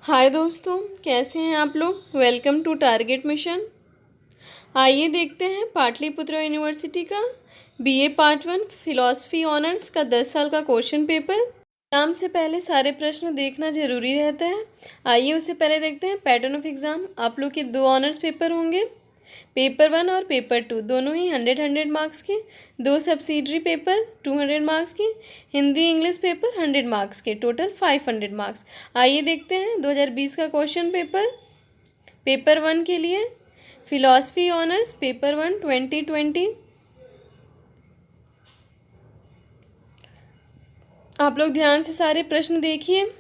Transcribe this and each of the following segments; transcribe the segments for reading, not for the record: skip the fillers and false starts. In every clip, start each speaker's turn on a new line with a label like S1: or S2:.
S1: हाय दोस्तों, कैसे हैं आप लोग। Welcome to target mission. आइए देखते हैं पाटलिपुत्र यूनिवर्सिटी का बीए पार्ट 1 फिलॉसफी ऑनर्स का 10 साल का क्वेश्चन पेपर। एग्जाम से पहले सारे प्रश्न देखना जरूरी रहता है। आइए उससे पहले देखते हैं पैटर्न ऑफ एग्ज़ाम। आप लोग के 2 ऑनर्स पेपर होंगे, पेपर 1 और पेपर 2 दोनों ही 100 मार्क्स के। 2 सब्सिडरी पेपर 200 मार्क्स के, हिंदी इंग्लिश पेपर 100 मार्क्स के, टोटल 500 मार्क्स। आइए देखते हैं 2020 का क्वेश्चन पेपर। पेपर 1 के लिए फिलॉसफी ऑनर्स पेपर 1 2020। आप लोग ध्यान से सारे प्रश्न देखिए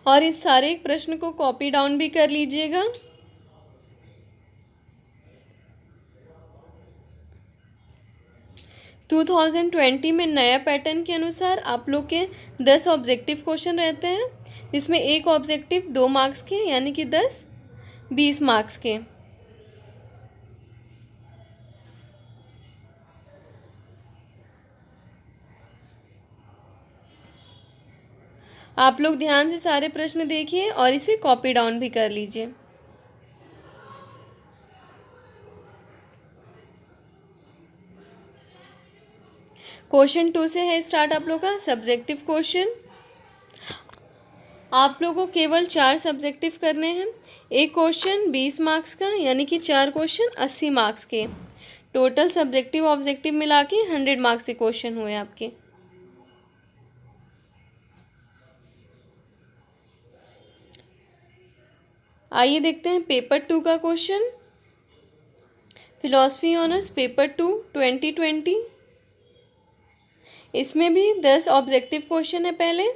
S1: और इस सारे प्रश्न को कॉपी डाउन भी कर लीजिएगा। टू 2020 में नया पैटर्न के अनुसार आप लोग के 10 ऑब्जेक्टिव क्वेश्चन रहते हैं, जिसमें एक ऑब्जेक्टिव 2 मार्क्स के यानी कि 20 मार्क्स के। आप लोग ध्यान से सारे प्रश्न देखिए और इसे कॉपी डाउन भी कर लीजिए। क्वेश्चन 2 से है स्टार्ट आप लोग का सब्जेक्टिव क्वेश्चन। आप लोगों को केवल 4 सब्जेक्टिव करने हैं। एक क्वेश्चन 20 मार्क्स का यानी कि 4 क्वेश्चन 80 मार्क्स के। टोटल सब्जेक्टिव ऑब्जेक्टिव मिला के 100 मार्क्स के क्वेश्चन हुए आपके। आइए देखते हैं पेपर 2 का क्वेश्चन। Philosophy honours paper 2 2020। इसमें भी 10 ऑब्जेक्टिव क्वेश्चन है पहले।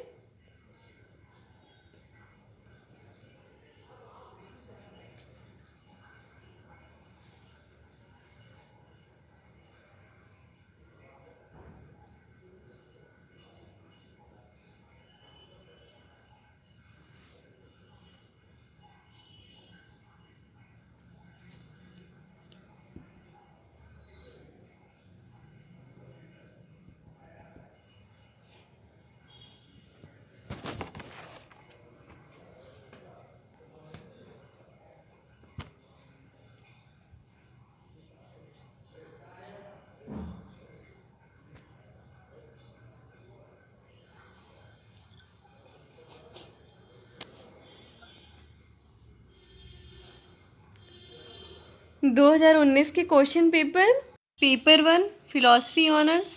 S1: दो 2019 के question paper paper 1 philosophy honours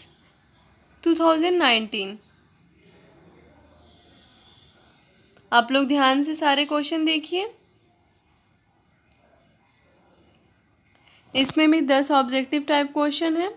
S1: 2019। आप लोग ध्यान से सारे क्वेश्चन देखिए। इसमें भी 10 ऑब्जेक्टिव टाइप क्वेश्चन है।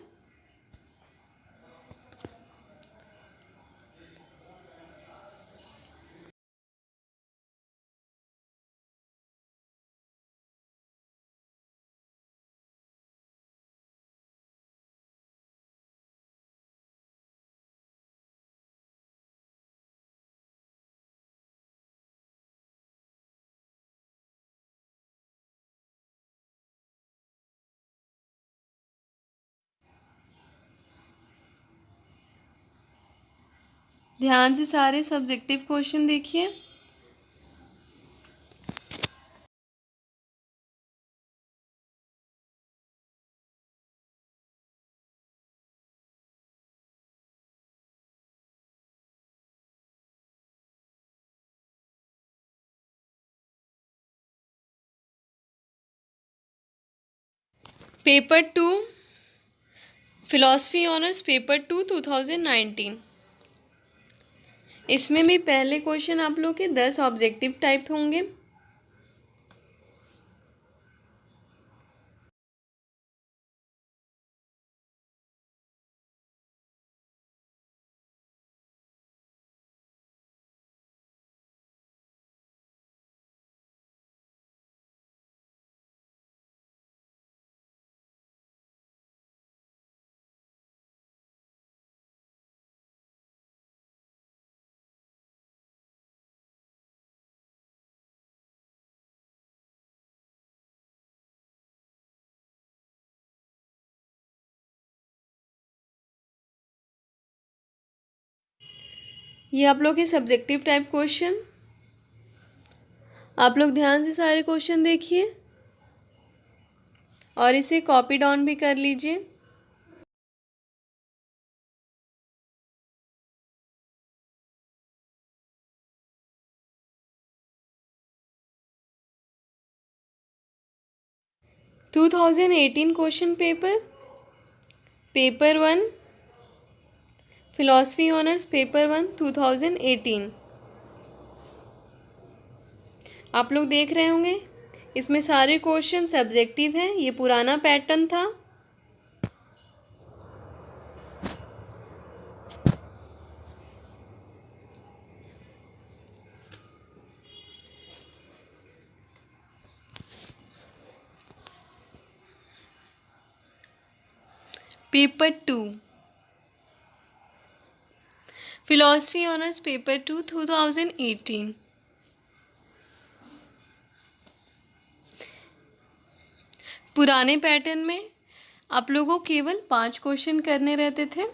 S1: ध्यान से सारे सब्जेक्टिव क्वेश्चन देखिए। Paper 2 philosophy honours paper 2 2019। इसमें भी पहले क्वेश्चन आप लोग के 10 ऑब्जेक्टिव टाइप होंगे। ये आप लोग के सब्जेक्टिव टाइप क्वेश्चन। आप लोग ध्यान से सारे क्वेश्चन देखिए और इसे कॉपी डाउन भी कर लीजिए। Two 2018 question paper, paper 1 philosophy honours, paper 1 2018। आप लोग देख रहे होंगे इसमें सारे क्वेश्चन सब्जेक्टिव हैं। ये पुराना पैटर्न था। Paper 2 philosophy honours, paper 2 2018। पुराने पैटर्न में आप लोगों को केवल 5 क्वेश्चन करने रहते थे।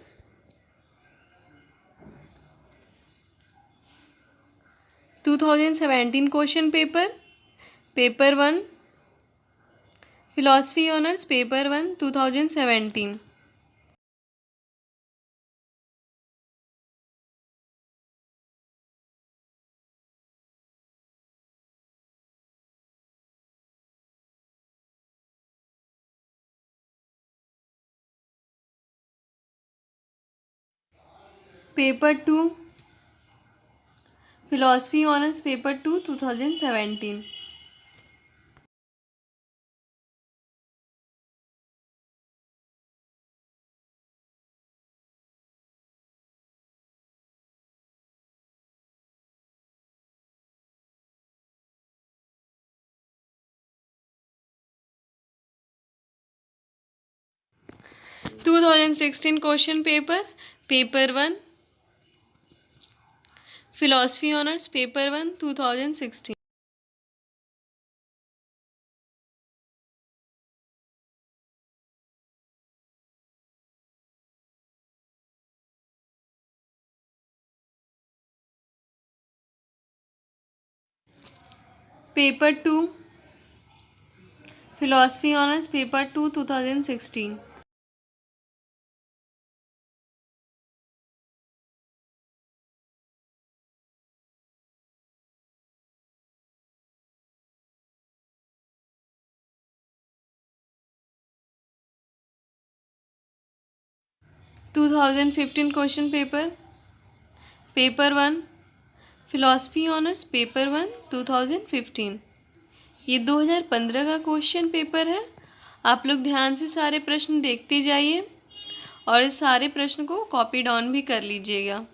S1: Two 2017 question paper, paper 1 philosophy honours, paper 1 2017। Paper 2 philosophy honours, paper 2 2017। Two 2016 question paper, paper 1 philosophy honours, paper 1 2016। Paper 2 philosophy honours, paper 2 2016। Two 2015 question paper, paper 1 philosophy honours, paper 1 2015। ये 2015 का क्वेश्चन पेपर है। आप लोग ध्यान से सारे प्रश्न देखते जाइए और इस सारे प्रश्न को कॉपी डाउन भी कर लीजिएगा।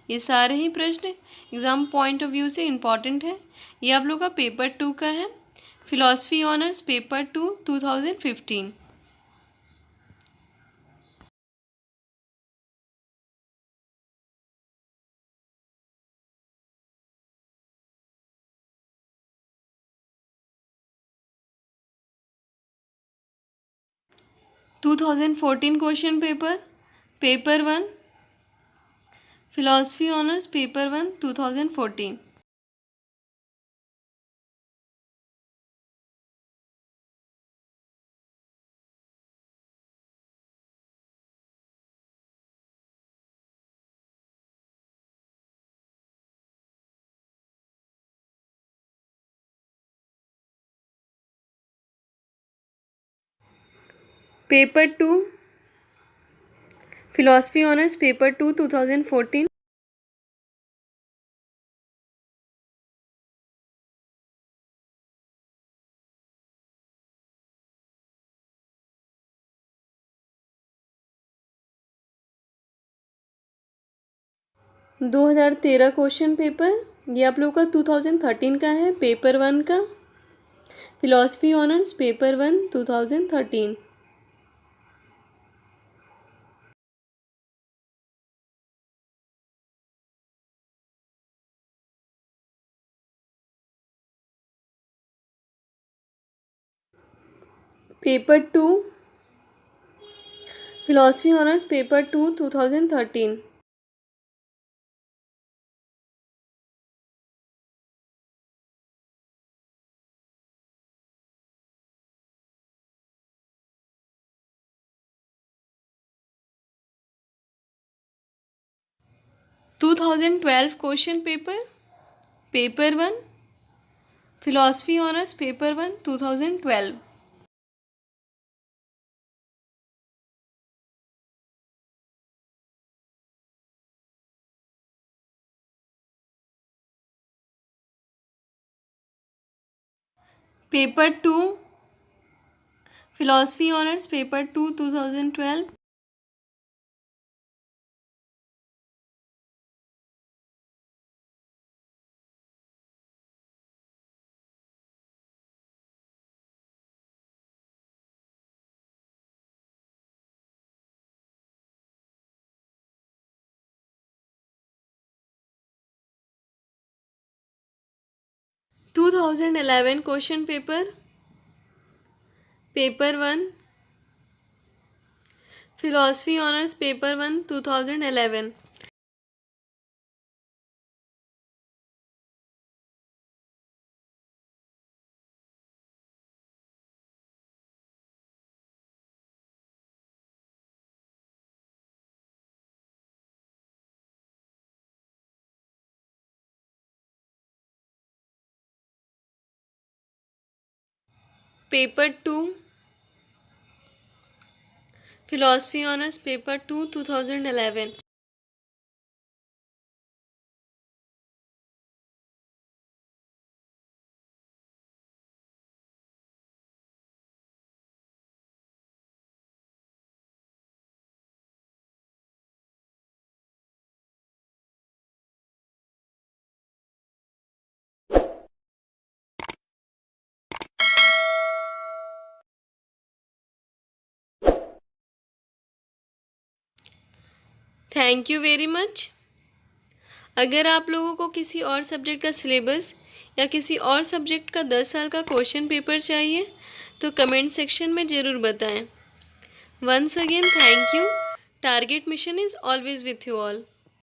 S1: ये सारे ही प्रश्न एग्ज़ाम पॉइंट ऑफ व्यू से इम्पॉर्टेंट है। ये आप लोग का पेपर 2 का है, philosophy honours, paper 2 2015। Two 2014 question paper, paper 1 philosophy honours, paper 1 2014। Paper 2 philosophy honours, paper 2 2014। दो 2013 क्वेश्चन पेपर, ये आप लोग का 2013 का है, पेपर 1 का, philosophy honours, paper 1 2013। Paper 2 philosophy honours, paper 2 2013। 2012 question paper, paper 1, philosophy honours paper 1 2012। Paper 2, philosophy honours paper 2 2012। Two 2011 question paper, paper 1, philosophy honours paper 1 2011। Paper 2, philosophy honours paper 2 2011। Thank you very much. अगर आप लोगों को किसी और subject का syllabus या किसी और सब्जेक्ट का 10 साल का क्वेश्चन पेपर चाहिए तो कमेंट सेक्शन में ज़रूर बताएं। Once again thank you. Target mission is always with you all.